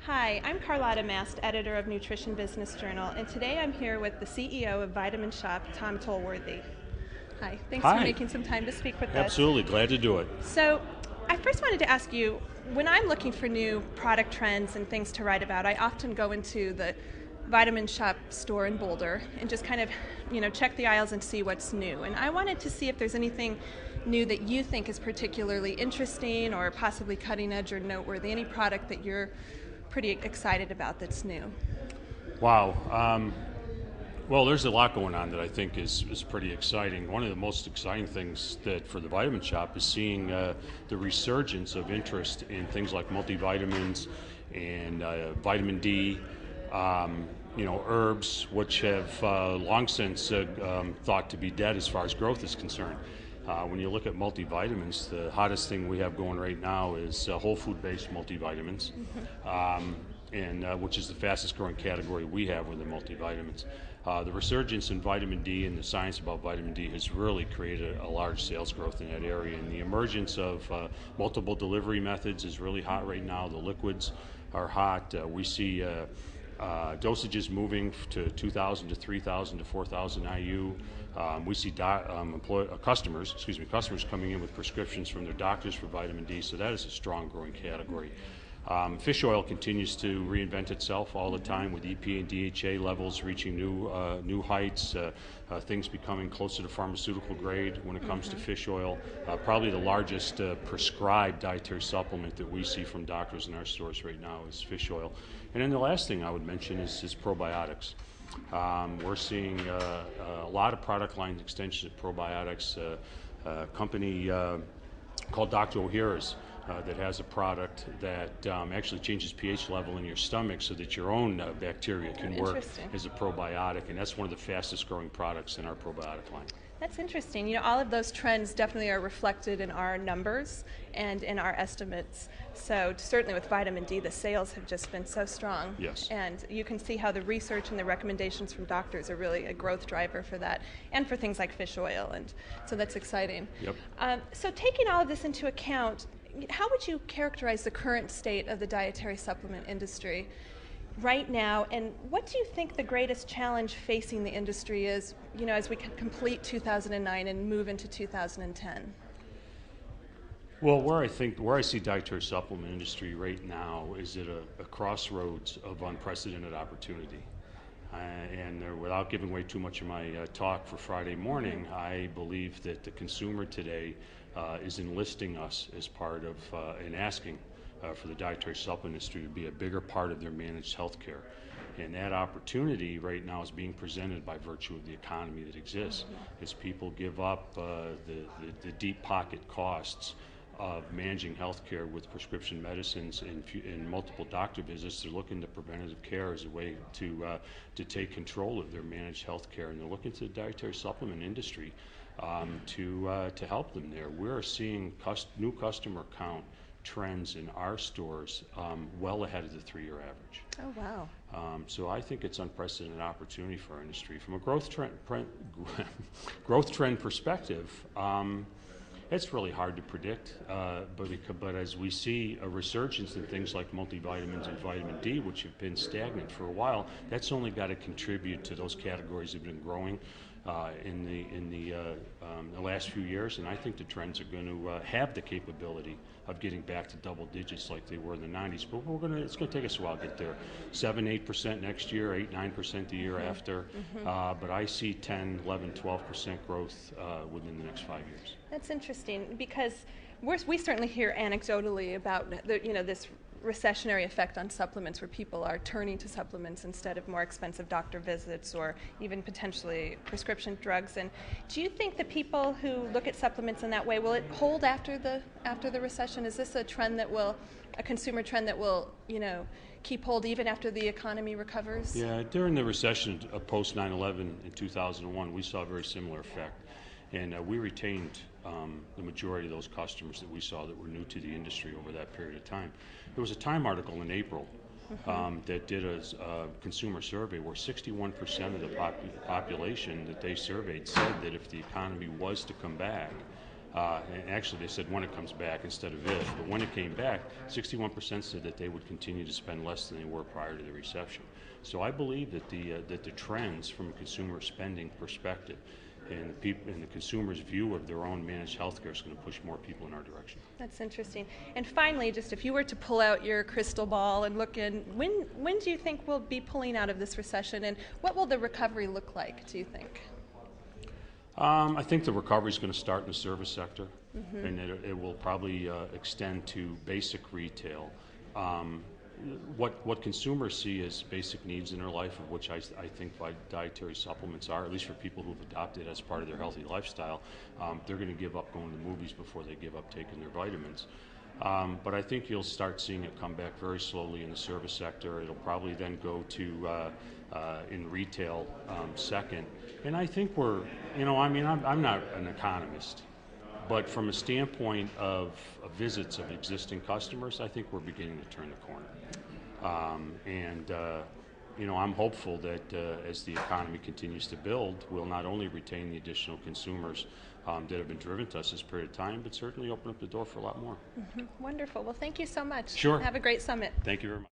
Hi, I'm Carlotta, Mast, editor of Nutrition Business Journal, and today I'm here with the CEO of Vitamin Shoppe, Tom Tolworthy. Hi, thanks for Hi. making some time to speak with us. Absolutely, glad to do it. So, I first wanted to ask you, when I'm looking for new product trends and things to write about, I often go into the Vitamin Shoppe store in Boulder and just kind of, check the aisles and see what's new. And I wanted to see if there's anything new that you think is particularly interesting or possibly cutting edge or noteworthy, any product that you're pretty excited about that's new. Wow. Well, there's a lot going on that I think is pretty exciting. One of the most exciting things that for the Vitamin Shoppe is seeing the resurgence of interest in things like multivitamins and vitamin D, herbs, which have long since thought to be dead as far as growth is concerned. When you look at multivitamins, the hottest thing we have going right now is whole food-based multivitamins, which is the fastest growing category we have within multivitamins. The resurgence in vitamin D and the science about vitamin D has really created a large sales growth in that area. And the emergence of multiple delivery methods is really hot right now. The liquids are hot. We see dosages moving to 2,000 to 3,000 to 4,000 IU. We see customers coming in with prescriptions from their doctors for vitamin D, so that is a strong growing category. Fish oil continues to reinvent itself all the time with EPA and DHA levels reaching new heights, things becoming closer to pharmaceutical grade when it comes to fish oil. Probably the largest prescribed dietary supplement that we see from doctors in our stores right now is fish oil. And then the last thing I would mention is probiotics. We're seeing a lot of product line extensions of probiotics. A company called Dr. O'Hara's that has a product that actually changes pH level in your stomach so that your own bacteria can work as a probiotic, and that's one of the fastest growing products in our probiotic line. That's interesting. All of those trends definitely are reflected in our numbers and in our estimates. So certainly with vitamin D, the sales have just been so strong. Yes. And you can see how the research and the recommendations from doctors are really a growth driver for that, and for things like fish oil. And so that's exciting. Yep. So taking all of this into account, how would you characterize the current state of the dietary supplement industry right now, and what do you think the greatest challenge facing the industry is, as we complete 2009 and move into 2010? Well, where I see dietary supplement industry right now is at a crossroads of unprecedented opportunity. Without giving away too much of my talk for Friday morning, I believe that the consumer today is enlisting us as part of and asking for the dietary supplement industry to be a bigger part of their managed health care. And that opportunity right now is being presented by virtue of the economy that exists. As people give up the deep pocket costs of managing health care with prescription medicines and multiple doctor visits, they're looking to preventative care as a way to take control of their managed health care, and they're looking to the dietary supplement industry to help them there. We're seeing new customer count trends in our stores well ahead of the 3-year average. Oh, wow. So I think it's unprecedented opportunity for our industry. From a growth trend perspective, it's really hard to predict, but as we see a resurgence in things like multivitamins and vitamin D, which have been stagnant for a while, that's only got to contribute to those categories that have been growing in the last few years, and I think the trends are going to have the capability of getting back to double digits like they were in the 90s. But it's going to take us a while to get there. 7-8% next year, 8-9% the year after. But I see 10, 11, 12% growth within the next 5 years. That's interesting, because we certainly hear anecdotally about this recessionary effect on supplements, where people are turning to supplements instead of more expensive doctor visits or even potentially prescription drugs. And do you think that people who look at supplements in that way, will it hold after the recession? Is this a consumer trend that will keep hold even after the economy recovers? Yeah, during the recession of post 9/11 in 2001, we saw a very similar effect, and we retained the majority of those customers that we saw that were new to the industry over that period of time. There was a Time article in April that did a consumer survey where 61% of the population that they surveyed said that if the economy was to come back, And actually they said when it comes back instead of if, but when it came back, 61% said that they would continue to spend less than they were prior to the recession. So I believe that the trends from a consumer spending perspective and the consumer's view of their own managed healthcare is going to push more people in our direction. That's interesting. And finally, just if you were to pull out your crystal ball and look in, when do you think we'll be pulling out of this recession, and what will the recovery look like, do you think? I think the recovery is going to start in the service sector, and it will probably extend to basic retail. What consumers see as basic needs in their life, of which I think dietary supplements are, at least for people who've adopted it as part of their healthy lifestyle, they're going to give up going to movies before they give up taking their vitamins. But I think you'll start seeing it come back very slowly in the service sector. It'll probably then go to in retail second. And I think I'm not an economist, but from a standpoint of visits of existing customers, I think we're beginning to turn the corner. I'm hopeful that as the economy continues to build, we'll not only retain the additional consumers that have been driven to us this period of time, but certainly open up the door for a lot more. Wonderful. Well, thank you so much. Sure. Have a great summit. Thank you very much.